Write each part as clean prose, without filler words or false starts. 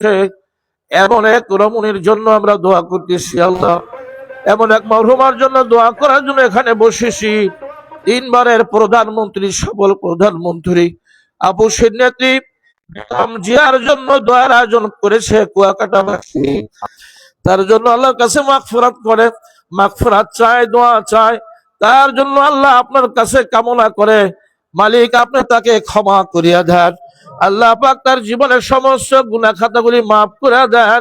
এমন এক রমণীর জন্য আমরা দোয়া করতেছি আল্লাহ, এমন এক মরহুমার জন্য দোয়া করার জন্য এখানে বসেছি। 3 বারের প্রধানমন্ত্রী, সফল প্রধানমন্ত্রী আবু সিদ্দিকী জিয়ার জন্য দোয়ার আয়োজন করেছে কুয়াকাটাবাসী। তার জন্য আল্লাহর কাছে মাগফিরাত করে, মাগফিরাত চায়, দোয়া চায় তার জন্য। আল্লাহ আপনার কাছে কামনা করে, মালিক আপনি তাকে ক্ষমা করিয়া দেন। আল্লাহ পাক তার জীবনের সমস্ত গুনাহ খাতাগুলি মাফ করে দেন।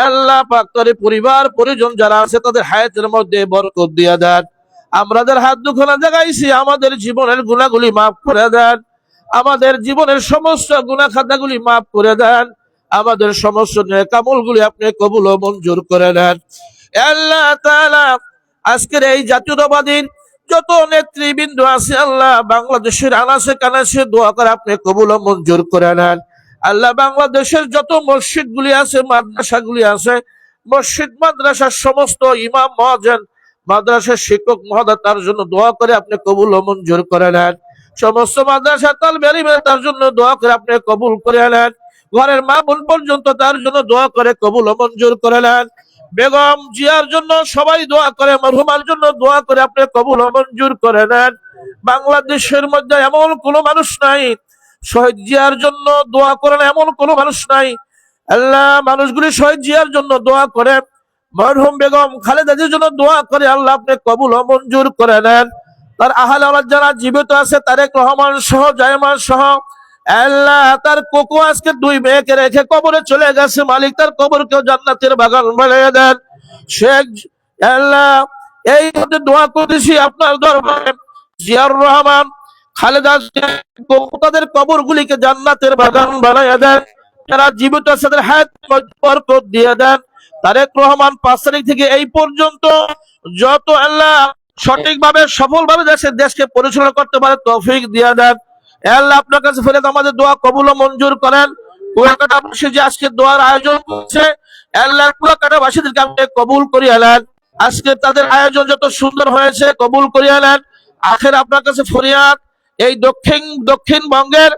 আল্লাহ পাক তার পরিবার পরিজন যারা আছে তাদের হায়াতের মধ্যে বরকত দিয়া দেন। আমাদের হাত দুখানা জাগাইছি, আমাদের জীবনের গুনাহগুলি মাফ করে দেন। আমাদের জীবনের সমস্ত গুনাহ খাতাগুলি মাফ করে দেন। আমাদের সমস্ত নেক আমলগুলি আপনি কবুল ও মঞ্জুর করে নেন। আল্লাহ তাআলা আজকের এই জাতীয়তাবাদী যত নেতৃবৃন্দ আছে আল্লাহ, বাংলাদেশের আনাচে কানাচে দোয়া করে আপনি কবুল ও মঞ্জুর করে নেন। আল্লাহ বাংলাদেশের যত মসজিদ গুলি আছে, মাদ্রাসা গুলি আছে, মসজিদ মাদ্রাসার সমস্ত ইমাম মুয়াজ্জিন, মাদ্রাসার শিক্ষক মহোদয় তার জন্য দোয়া করে আপনি কবুল ও মঞ্জুর করে নেন। সমস্ত মাদ্রাসা তালিবে ইলম তার জন্য দোয়া করে আপনি কবুল করে নেন। ঘরের মা বোন পর্যন্ত তার জন্য দোয়া করে কবুল ও মঞ্জুর করে নেন। বেগম জিয়ার জন্য সবাই দোয়া করে, মরহুমার জন্য দোয়া করে আপনি কবুল ও মঞ্জুর করে নেন। বাংলাদেশের মধ্যে এমন কোনো মানুষ নাই শহীদ জিয়ার জন্য দোয়া করেন, এমন কোনো মানুষ নাই। আল্লাহ মানুষগুলি শহীদ জিয়ার জন্য দোয়া করে, মরহুম বেগম খালেদা জিয়ার জন্য দোয়া করে, আল্লাহ আপনি কবুল ও মঞ্জুর করে নেন। তার আহলে ওয়ালাদ যারা জীবিত আছে, তারেক রহমান সহ, জায়মান সহ, আল্লাহ তার কোকো আজকে 2 মেয়েকে রেখে কবরে চলে গেছে, মালিক তার কবরকেও জান্নাতের বাগান বানিয়ে দেন। শেখ আল্লাহ এই দোয়া করতেছি আপনার দরবারে, জিয়াউর রহমান, খালেদা জিয়া তাদের কবরগুলিকে জান্নাতের বাগান বানিয়ে দেন। যারা জীবিত আছে তাদের হায়াত বরকত দিয়ে দেন। তারেক রহমান 5 তারিখ থেকে এই পর্যন্ত যত আল্লাহ সঠিকভাবে সফলভাবে দেশকে পরিচালনা করতে পারে তৌফিক দিয়ে দেন। আল্লাহ আপনার কাছে ফেরত আমাদের দোয়া কবুল ও মঞ্জুর করেন। কুয়াকাটাবাসী যে আজকে দোয়ার আয়োজন করছে, আল্লাহ কুয়াকাটাবাসীদেরকে আপনি কবুল করিয়া নেন। আজকে তাদের আয়োজন যত সুন্দর হয়েছে কবুল করিয়া নেন। আখের আপনার কাছে ফরিয়াদ, এই দক্ষিণবঙ্গের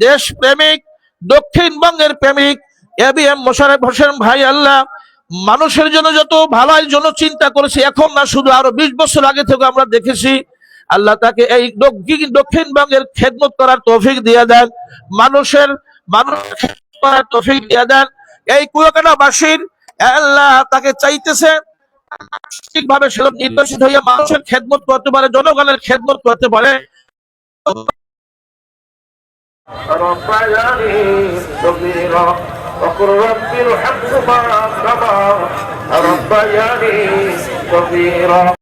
দেশ প্রেমিক, দক্ষিণবঙ্গের প্রেমিক ABM মোশাররফ হোসেন ভাই, আল্লাহ মানুষের জন্য যত ভালোর জন্য চিন্তা করেছে, এখন না শুধু আরো 20 বছর আগে থেকে আমরা দেখেছি। আল্লাহ তাকে এই দক্ষিণবঙ্গের খেদমত করার তৌফিক দিয়ে দেন, মানুষের করার তৌফিক দিয়ে দেন। এই কুয়াকাটাবাসীর আল্লাহ তাকে চাইতেছে ঠিকভাবে সে নির্বাচিত হইয়া মানুষের খেদমত করতে পারে, জনগণের খেদমত করতে পারে। ربياني صغيرا وقل رب ارحمهما كما ربياني صغيرا